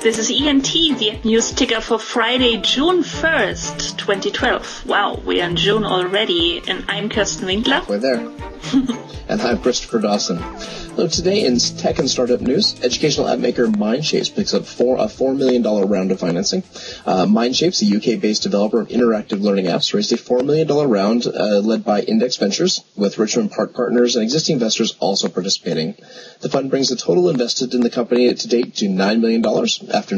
This is ENT, the news ticker for Friday, June 1st, 2012. Wow, we are in June already, and I'm Kirsten Winkler. We're there. And I'm Christopher Dawson. So today in tech and startup news, educational app maker Mindshapes picks up a $4 million round of financing. Mindshapes, a UK-based developer of interactive learning apps, raised a $4 million round led by Index Ventures, with Richmond Park partners and existing investors also participating. The fund brings the total invested in the company to date to $9 million after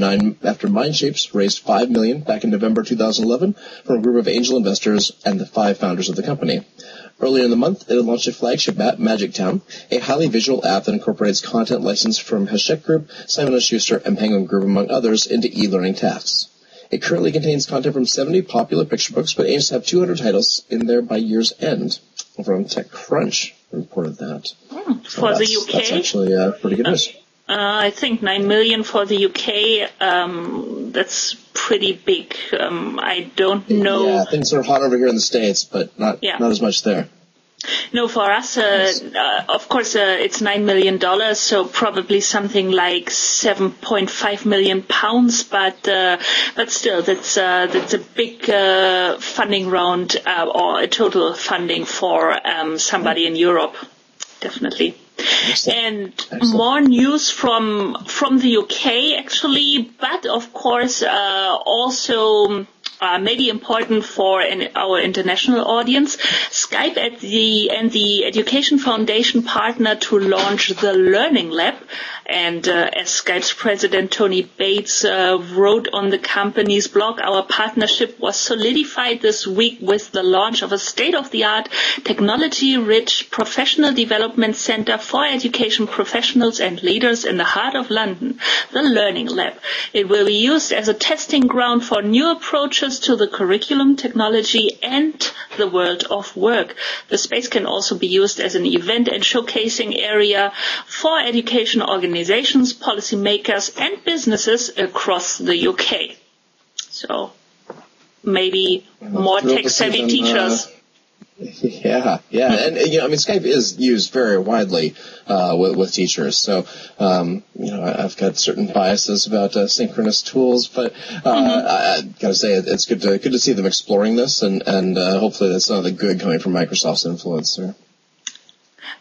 Mindshapes raised $5 million back in November 2011 from a group of angel investors and the 5 founders of the company. Earlier in the month, it launched a flagship app, Magic Town, a highly visual app that incorporates content licensed from Hachette Group, Simon & Schuster, and Penguin Group, among others, into e-learning tasks. It currently contains content from 70 popular picture books, but aims to have 200 titles in there by year's end. From TechCrunch reported that. For the UK? That's actually pretty good news. I think 9 million for the UK. That's pretty big. I don't know. Yeah, things are hot over here in the States, but not as much there. No, for us, of course, it's $9 million, so probably something like 7.5 million pounds. But still, that's a big funding round or a total funding for somebody in Europe, definitely. And more news from the UK, actually, but of course also maybe important for our international audience. Skype and the Education Foundation partner to launch the Learning Lab. And as Skype's president Tony Bates wrote on the company's blog, our partnership was solidified this week with the launch of a state-of-the-art, technology-rich professional development center for education professionals and leaders in the heart of London, the Learning Lab. It will be used as a testing ground for new approaches to the curriculum, technology, and the world of work. The space can also be used as an event and showcasing area for education organizations, policymakers, and businesses across the UK. So maybe more tech-savvy teachers. Yeah, and Skype is used very widely with teachers. So, I've got certain biases about synchronous tools, but I gotta say it's good to see them exploring this, and hopefully that's some of the good coming from Microsoft's influence there.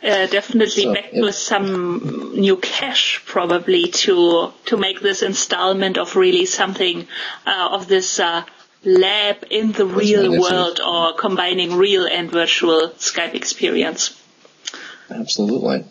Definitely back with some new cash probably to make this installment of really something of this lab in the real world, or combining real and virtual Skype experience. Absolutely.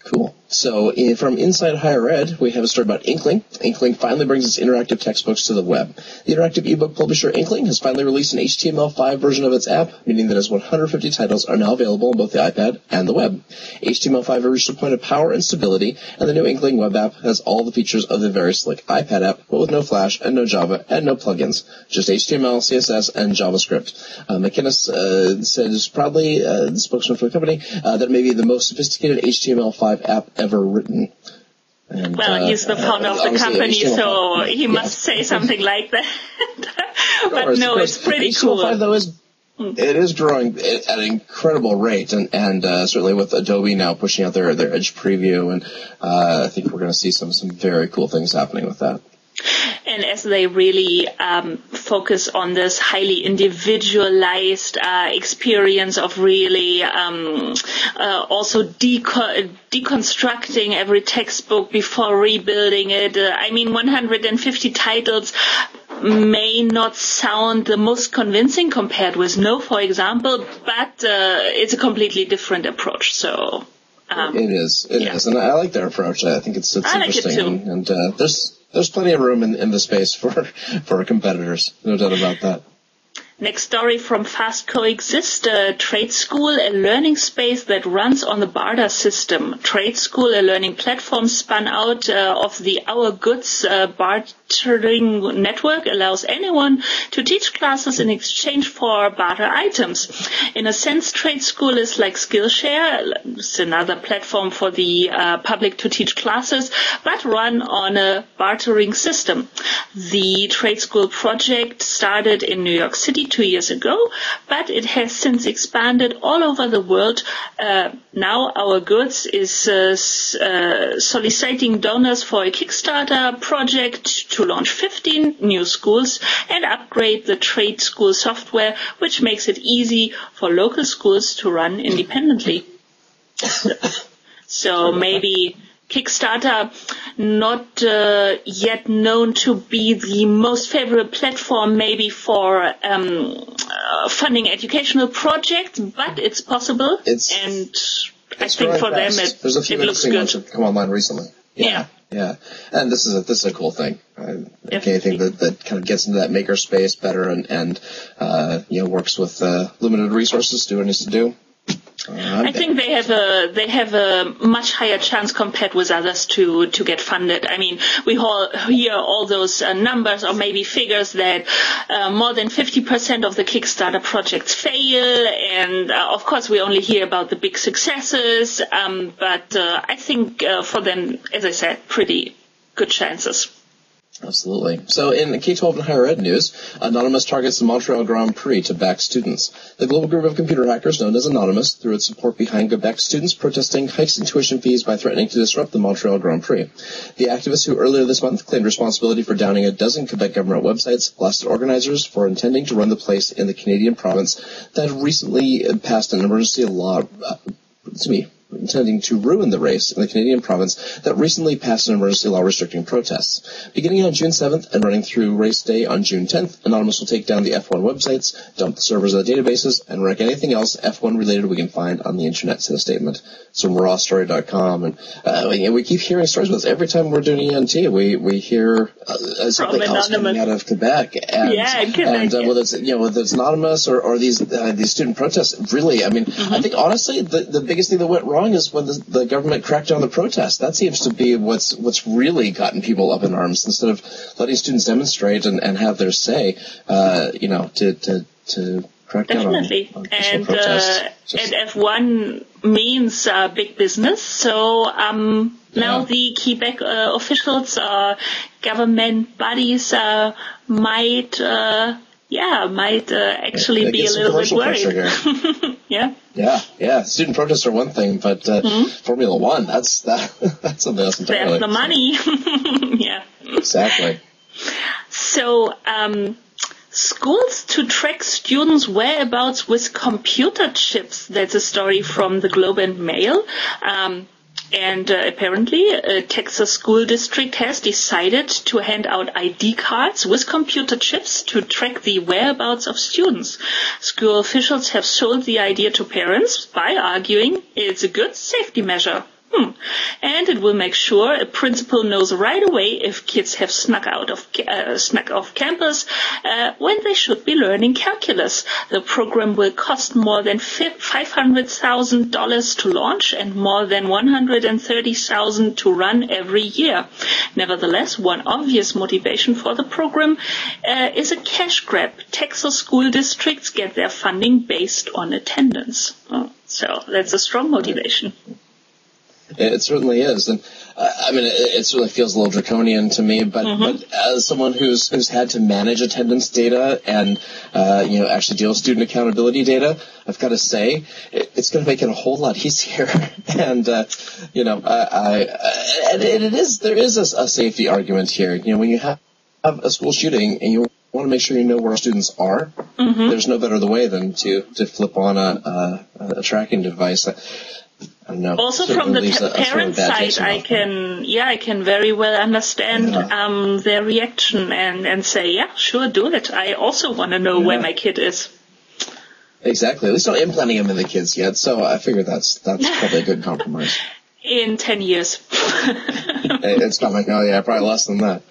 Cool. So from Inside Higher Ed, we have a story about Inkling. Inkling finally brings its interactive textbooks to the web. The interactive ebook publisher Inkling has finally released an HTML5 version of its app, meaning that its 150 titles are now available on both the iPad and the web. HTML5 has reached a point of power and stability, and the new Inkling web app has all the features of the very slick iPad app, but with no Flash and no Java and no plugins, just HTML, CSS, and JavaScript. McInnes says proudly, the spokesman for the company, that it may be the most sophisticated HTML5 app ever written. And, he's the founder of the company, so he must say something like that. But it's pretty cool. HTML5, though, it is growing at an incredible rate, and certainly with Adobe now pushing out their Edge preview, and I think we're going to see some very cool things happening with that. And as they really focus on this highly individualized experience of really also deconstructing every textbook before rebuilding it. 150 titles may not sound the most convincing compared with No, for example, but it's a completely different approach. So it is, and I like their approach. I think it's interesting, like it too. and there's plenty of room in the space for our competitors, no doubt about that. Next story from Fast Coexist, Trade School, a learning space that runs on the barter system. Trade School, a learning platform spun out of the Our Goods bartering network, allows anyone to teach classes in exchange for barter items. In a sense, Trade School is like Skillshare. It's another platform for the public to teach classes, but run on a bartering system. The Trade School project started in New York City 2 years ago, but it has since expanded all over the world. Now our goods is soliciting donors for a Kickstarter project to launch 15 new schools and upgrade the trade school software, which makes it easy for local schools to run independently. So maybe Kickstarter, not yet known to be the most favorable platform maybe for funding educational projects, but it's possible. I think for them there's a few it looks interesting good. ones that have come online recently. Yeah. And this is a cool thing. Anything that kind of gets into that maker space better and works with limited resources, do what it needs to do. I think they have a much higher chance compared with others to get funded. I mean, we all hear all those numbers or maybe figures that more than 50% of the Kickstarter projects fail, and of course we only hear about the big successes. But I think for them, as I said, pretty good chances. Absolutely. So in K-12 and higher ed news, Anonymous targets the Montreal Grand Prix to back students. The global group of computer hackers known as Anonymous threw its support behind Quebec students protesting hikes in tuition fees by threatening to disrupt the Montreal Grand Prix. The activists who earlier this month claimed responsibility for downing a dozen Quebec government websites blasted organizers for intending to run the place in the Canadian province that had recently passed an emergency law, intending to ruin the race in the Canadian province that recently passed an emergency law restricting protests. Beginning on June 7th and running through race day on June 10th, Anonymous will take down the F1 websites, dump the servers of the databases, and wreck anything else F1 related we can find on the internet, said a statement. It's from rawstory.com. And we keep hearing stories about this. Every time we're doing ENT, we hear something else coming out of Quebec. And whether it's Anonymous or these student protests, really, I mean, I think honestly the biggest thing that went wrong is when the government cracked down on the protests. That seems to be what's really gotten people up in arms, instead of letting students demonstrate and have their say, to crack down on peaceful protests. And F1 means big business, so now the Quebec officials, government bodies might actually be a little bit worried. Yeah. Student protests are one thing, but Formula One, that's something else entirely. They have the money. Yeah. Exactly. So, schools to track students' whereabouts with computer chips. That's a story from the Globe and Mail. And apparently, a Texas school district has decided to hand out ID cards with computer chips to track the whereabouts of students. School officials have sold the idea to parents by arguing it's a good safety measure. And it will make sure a principal knows right away if kids have snuck off campus when they should be learning calculus. The program will cost more than $500,000 to launch and more than $130,000 to run every year. Nevertheless, one obvious motivation for the program is a cash grab. Texas school districts get their funding based on attendance. So that's a strong motivation. It certainly is, and it certainly feels a little draconian to me. But as someone who's had to manage attendance data and actually deal with student accountability data, I've got to say it's going to make it a whole lot easier. And there is a safety argument here. When you have a school shooting and you want to make sure you know where students are, there's no better way than to flip on a tracking device. I don't know. Also from the parent side, I can very well understand their reaction and say, yeah, sure, do it. I also want to know where my kid is. Exactly. At least not implanting them in the kids yet, so I figure that's probably a good compromise. In 10 years. It's coming. Oh, yeah, probably less than that.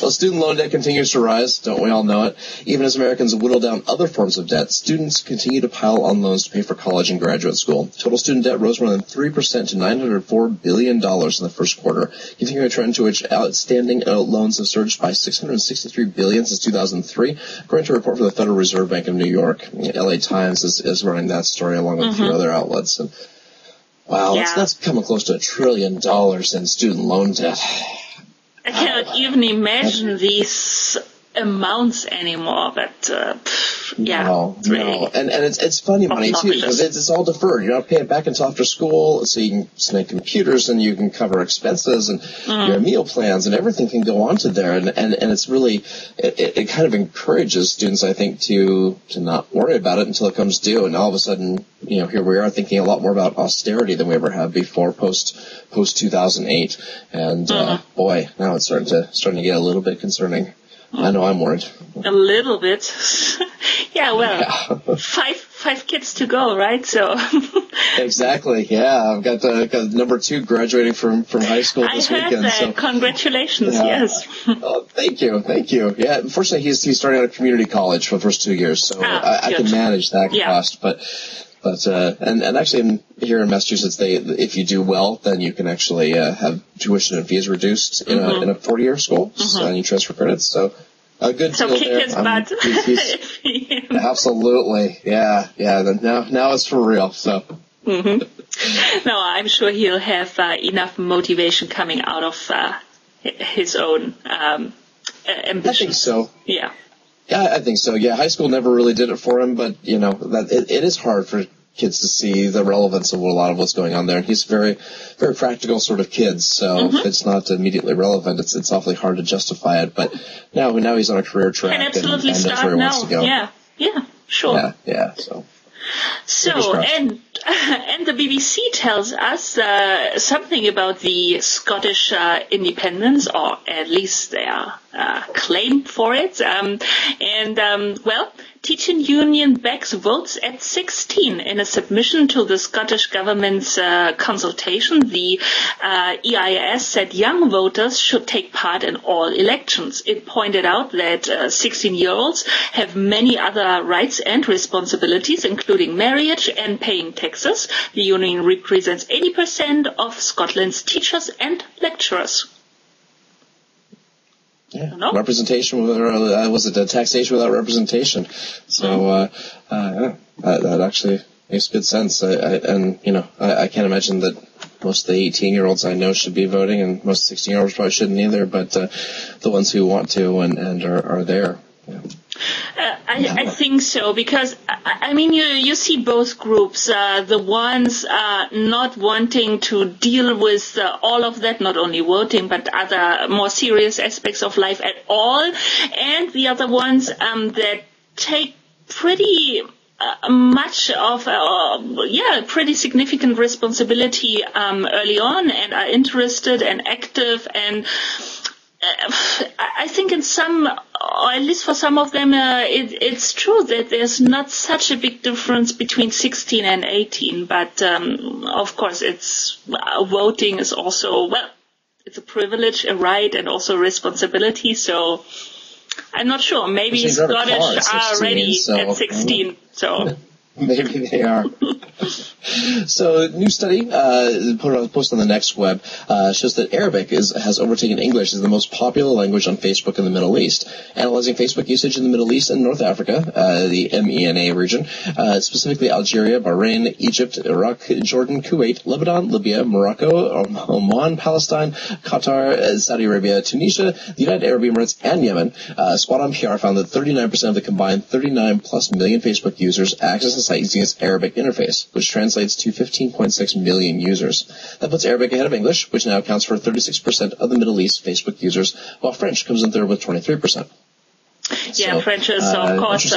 Well, student loan debt continues to rise. Don't we all know it? Even as Americans whittle down other forms of debt, students continue to pile on loans to pay for college and graduate school. Total student debt rose more than 3% to $904 billion in the first quarter, continuing a trend to which outstanding loans have surged by $663 billion since 2003, according to a report from the Federal Reserve Bank of New York. LA Times is running that story along with a few other outlets. And wow, that's coming close to $1 trillion in student loan debt. I cannot even imagine these amounts anymore, but No. And it's funny money too, because it's all deferred. You're not paying it back until after school, so you can spend computers and you can cover expenses and your meal plans and everything can go onto there. And it's really, it kind of encourages students, I think, to not worry about it until it comes due. And all of a sudden, here we are thinking a lot more about austerity than we ever have before post 2008. And boy, now it's starting to get a little bit concerning. I know I'm worried. A little bit. Five kids to go, right? So exactly. Yeah, I've got number 2 graduating from high school this weekend. I heard that. So congratulations. Yes. Oh, thank you. Yeah, unfortunately he's starting out at community college for the first 2 years, so I can manage that cost. But actually here in Massachusetts, if you do well, then you can actually have tuition and fees reduced in a 4-year school, and you transfer credits. So a good deal kick there. His butt. Absolutely, yeah. Now it's for real. So. No, I'm sure he'll have enough motivation coming out of his own ambition. I think so. Yeah. Yeah, I think so. Yeah, high school never really did it for him, but that it is hard for kids to see the relevance of a lot of what's going on there. And he's very, very practical sort of kid, so if it's not immediately relevant, it's awfully hard to justify it. But now he's on a career track and knows where he wants to go. Yeah, sure. Yeah. So and the BBC tells us something about the Scottish independence, or at least their claim for it. Teaching Union backs votes at 16 in a submission to the Scottish government's consultation. The EIS said young voters should take part in all elections. It pointed out that 16-year-olds have many other rights and responsibilities, including marriage and paying taxes. The union represents 80% of Scotland's teachers and lecturers. Yeah, representation was it taxation without representation? So that actually makes good sense. I can't imagine that most of the 18-year-olds I know should be voting, and most 16-year-olds probably shouldn't either. But the ones who want to and are there. Yeah. I think so, because you see both groups, the ones not wanting to deal with all of that, not only voting but other more serious aspects of life at all, and the other ones that take pretty much of pretty significant responsibility early on and are interested and active, and I think in some, or at least for some of them, it's true that there's not such a big difference between 16 and 18. But of course, voting is also, it's a privilege, a right, and also a responsibility. So I'm not sure. Maybe Scottish are ready at 16. So. Maybe they are. So, new study posted on the Next Web shows that Arabic has overtaken English as the most popular language on Facebook in the Middle East. Analyzing Facebook usage in the Middle East and North Africa, the MENA region, specifically Algeria, Bahrain, Egypt, Iraq, Jordan, Kuwait, Lebanon, Libya, Morocco, Oman, Palestine, Qatar, Saudi Arabia, Tunisia, the United Arab Emirates, and Yemen. Squad on PR found that 39% of the combined 39+ million Facebook users access the site using its Arabic interface, which translates to 15.6 million users. That puts Arabic ahead of English, which now accounts for 36% of the Middle East Facebook users, while French comes in third with 23%. Yeah, French is, of course,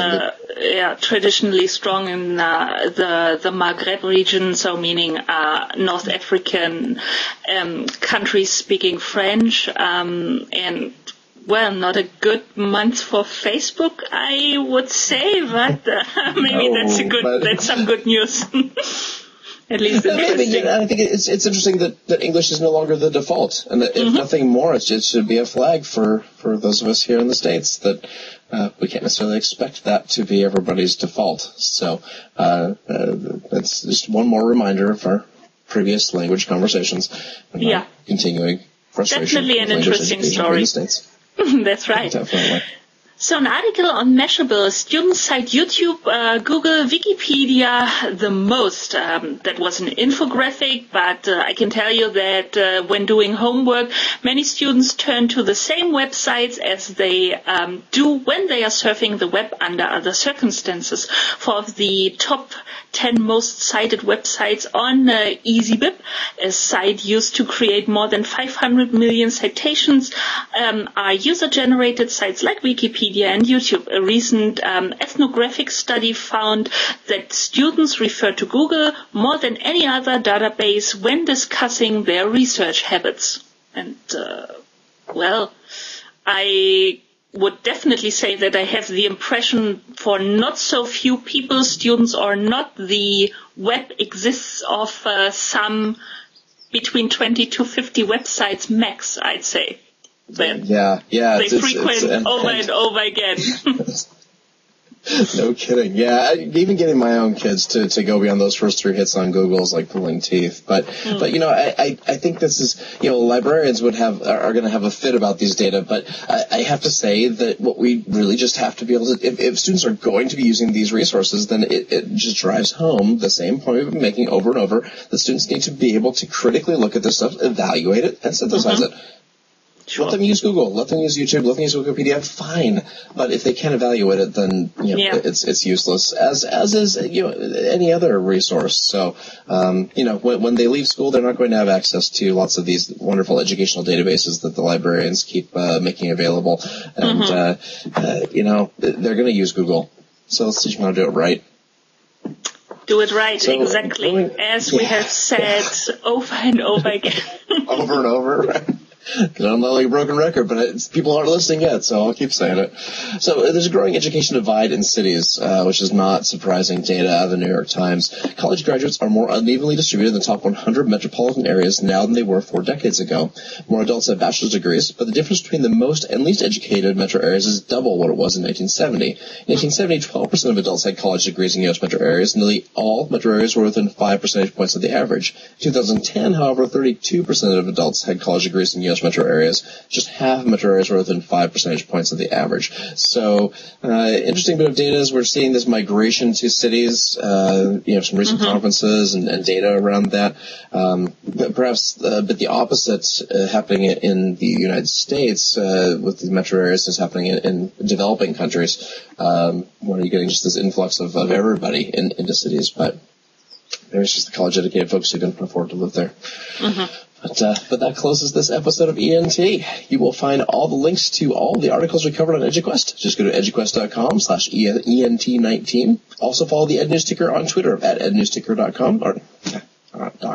traditionally strong in the Maghreb region, so meaning North African countries speaking French, and not a good month for Facebook, I would say, but maybe that's some good news. At least interesting. I think it's interesting that English is no longer the default, and that if nothing more, it should be a flag for those of us here in the States that we can't necessarily expect that to be everybody's default. So that's just one more reminder of our previous language conversations. And continuing frustration. Definitely an interesting story. In the States. That's right. Definitely. So an article on Mashable. Students cite YouTube, Google, Wikipedia the most. That was an infographic, but I can tell you that when doing homework, many students turn to the same websites as they do when they are surfing the web under other circumstances. For the top 10 most cited websites on EasyBib, a site used to create more than 500 million citations, are user-generated sites like Wikipedia and YouTube. A recent ethnographic study found that students refer to Google more than any other database when discussing their research habits. And, I would definitely say that I have the impression for not so few people, students or not, the web exists of some between 20 to 50 websites max, I'd say. They frequent over and over again. No kidding. Yeah, even getting my own kids to go beyond those first three hits on Google is like pulling teeth. But I think this is, librarians are going to have a fit about these data. But I have to say that what we really just have to be able to, if students are going to be using these resources, then it just drives home the same point we've been making over and over. The students need to be able to critically look at this stuff, evaluate it, and synthesize it. Sure. Let them use Google. Let them use YouTube. Let them use Wikipedia. Fine, but if they can't evaluate it, then it's useless. As is any other resource. So when they leave school, they're not going to have access to lots of these wonderful educational databases that the librarians keep making available, and they're going to use Google. So let's teach them how to do it right. Do it right, so, exactly, as we have said over and over again. Over and over, right? Because I'm not like a broken record, but people aren't listening yet, so I'll keep saying it. So there's a growing education divide in cities, which is not surprising data out of the New York Times. College graduates are more unevenly distributed in the top 100 metropolitan areas now than they were 4 decades ago. More adults have bachelor's degrees, but the difference between the most and least educated metro areas is double what it was in 1970. In 1970, 12% of adults had college degrees in U.S. metro areas. Nearly all metro areas were within 5 percentage points of the average. In 2010, however, 32% of adults had college degrees in U.S. metro areas. Just half of metro areas were within 5 percentage points of the average. So, interesting bit of data is we're seeing this migration to cities, some recent conferences and data around that. But the opposite happening in the United States with the metro areas is happening in developing countries. Where you're getting just this influx of everybody into cities, but maybe it's just the college-educated folks who can afford to live there. But that closes this episode of ENT. You will find all the links to all the articles we covered on EduQuest. Just go to eduquest.com/ENT19. Also follow the EdNews Ticker on Twitter at ednewsticker.com.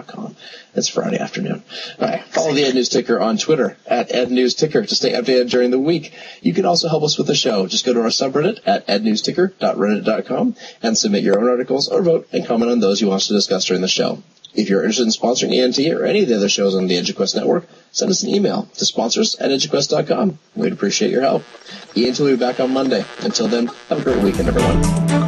.com. It's Friday afternoon. All right. Follow the EdNews Ticker on Twitter at EdNewsTicker to stay updated during the week. You can also help us with the show. Just go to our subreddit at ednewsticker.reddit.com and submit your own articles or vote and comment on those you want us to discuss during the show. If you're interested in sponsoring ENT or any of the other shows on the EduQuest network, send us an email to sponsors@eduquest.com. We'd appreciate your help. ENT will be back on Monday. Until then, have a great weekend, everyone.